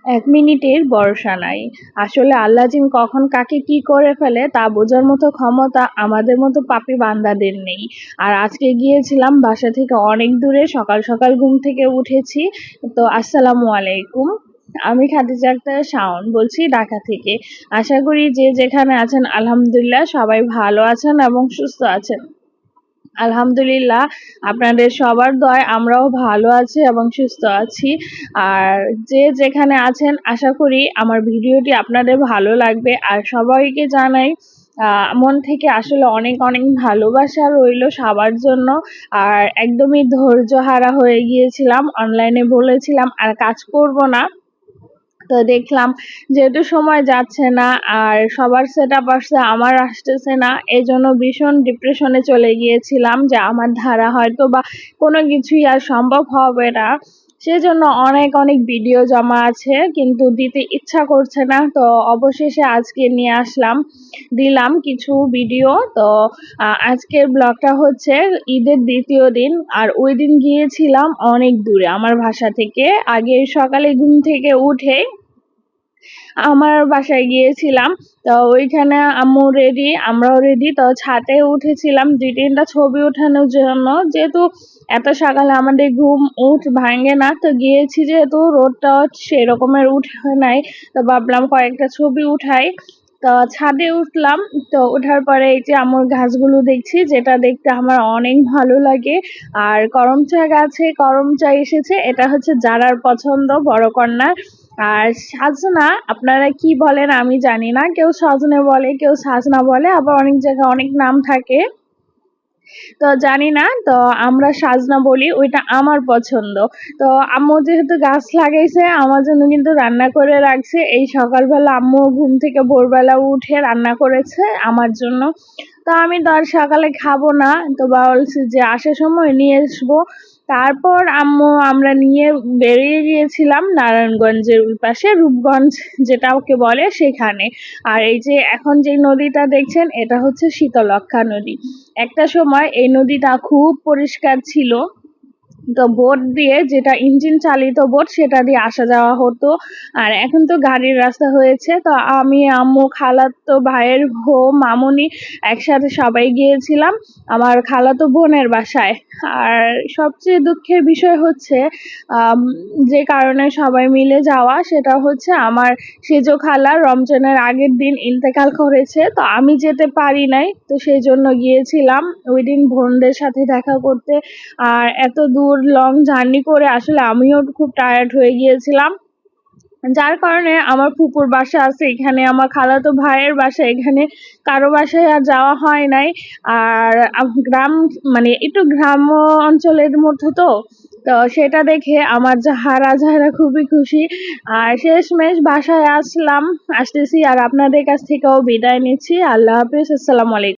এক মিনিটের ভরসা নাই। আসলে আল্লাহ যিন কখন কাকে কি করে ফেলে তা বোঝার মতো ক্ষমতা আমাদের মতো পাপী বান্দাদের নেই। আর আজকে গিয়েছিলাম বাসা থেকে অনেক দূরে, সকাল সকাল ঘুম থেকে উঠেছি। তো আসসালামু আলাইকুম। আমি খাদিজা আক্তার শাওন বলছি, ঢাকা থেকে। আশা করি যে যেখানে আছেন আলহামদুলিল্লাহ সবাই ভালো আছেন এবং সুস্থ আছেন। আলহামদুলিল্লাহ, আপনাদের সবার দয়ায় আমরাও ভালো আছি এবং সুস্থ আছি। আর যে যেখানে আছেন আশা করি আমার ভিডিওটি আপনাদের ভালো লাগবে। আর সবাইকে জানাই মন থেকে আসলে অনেক অনেক ভালোবাসা রইলো সবার জন্য। আর একদমই ধৈর্যহারা হয়ে গিয়েছিলাম, অনলাইনে বলেছিলাম আর কাজ করব না। তো দেখলাম যেহেতু সময় যাচ্ছে না আর সবার সেটআপ আসছে, আমার আসতেছে না, এজন্য ভীষণ ডিপ্রেশনে চলে গিয়েছিলাম যে আমার ধারা হয়তো বা কোনো কিছুই আর সম্ভব হবে না। সেজন্য অনেক অনেক ভিডিও জমা আছে কিন্তু দিতে ইচ্ছা করছে না। তো অবশেষে আজকে নিয়ে আসলাম, দিলাম কিছু ভিডিও। তো আজকের ব্লগটা হচ্ছে ঈদের দ্বিতীয় দিন। আর ওই দিন গিয়েছিলাম অনেক দূরে আমার বাসা থেকে। আগে সকালে ঘুম থেকে উঠে আমার বাসায় গিয়েছিলাম। তো ওইখানে আম্মু রেডি, আমরাও রেডি। তো ছাদে উঠেছিলাম 2-3টা ছবি ওঠানোর জন্য। যেহেতু এত সকালে আমাদের ঘুম ভাঙে না, তো গিয়েছি যেহেতু রোদটা সেরকমের উঠে নাই, তো ভাবলাম কয়েকটা ছবি উঠাই। তো ছাদে উঠলাম। তো ওঠার পরে এই যে আম্মুর গাছগুলো দেখছি, যেটা দেখতে আমার অনেক ভালো লাগে। আর করম চা গাছে করম চা এসেছে, এটা হচ্ছে যারার পছন্দ, বড় কন্যার। আর সাজনা আপনারা কি বলেন আমি জানি না, কেউ সজনে বলে, কেউ সাজনা বলে, আবার অনেক জায়গায় অনেক নাম থাকে, তো জানি না। তো আমরা সাজনা বলি, ওইটা আমার পছন্দ। তো আম্মু যেহেতু গাছ লাগাইছে আমার জন্য কিন্তু রান্না করে রাখছে। এই সকালবেলা আম্মু ঘুম থেকে ভোরবেলা উঠে রান্না করেছে আমার জন্য। তো আমি তো আর সকালে খাবো না, তো বলছি যে আসার সময় নিয়ে আসবো। তারপর আমরা নিয়ে বেরিয়ে গিয়েছিলাম নারায়ণগঞ্জের ওই পাশে, রূপগঞ্জ যেটা ওকে বলে সেখানে। আর এই যে এখন যে নদীটা দেখছেন এটা হচ্ছে শীতলক্ষ্যা নদী। একটা সময় এই নদীটা খুব পরিষ্কার ছিল। তো বোট দিয়ে, যেটা ইঞ্জিন চালিত বোট, সেটা দিয়ে আসা যাওয়া হতো। আর এখন তো গাড়ির রাস্তা হয়েছে। তো আমি, আম্মু, খালাতো ভাইয়ের বউ, মামুনি একসাথে সবাই গিয়েছিলাম আমার খালাতো বোনের বাসায়। আর সবচেয়ে দুঃখের বিষয় হচ্ছে যে কারণে সবাই মিলে যাওয়া, সেটা হচ্ছে আমার সেজ খালা রমজানের আগের দিন ইন্তেকাল করেছে। তো আমি যেতে পারি নাই, তো সেই জন্য গিয়েছিলাম ওই দিন বোনদের সাথে দেখা করতে। আর এত দূর লং জার্নি করে আসলে আমিও খুব টায়ার্ড হয়ে গিয়েছিলাম, যার কারণে আমার ফুপুর বাসা আছে এখানে, আমার খালাতো ভাইয়ের বাসা এখানে, কারো বাসায় আর যাওয়া হয় নাই। আর গ্রাম, মানে একটু গ্রাম্য অঞ্চলের মধ্যে, তো তো সেটা দেখে আমার যাহারা খুবই খুশি। আর শেষমেশ বাসায় আসতেছি। আর আপনাদের কাছ থেকেও বিদায় নিচ্ছি। আল্লাহ হাফিজ, আসসালামু আলাইকুম।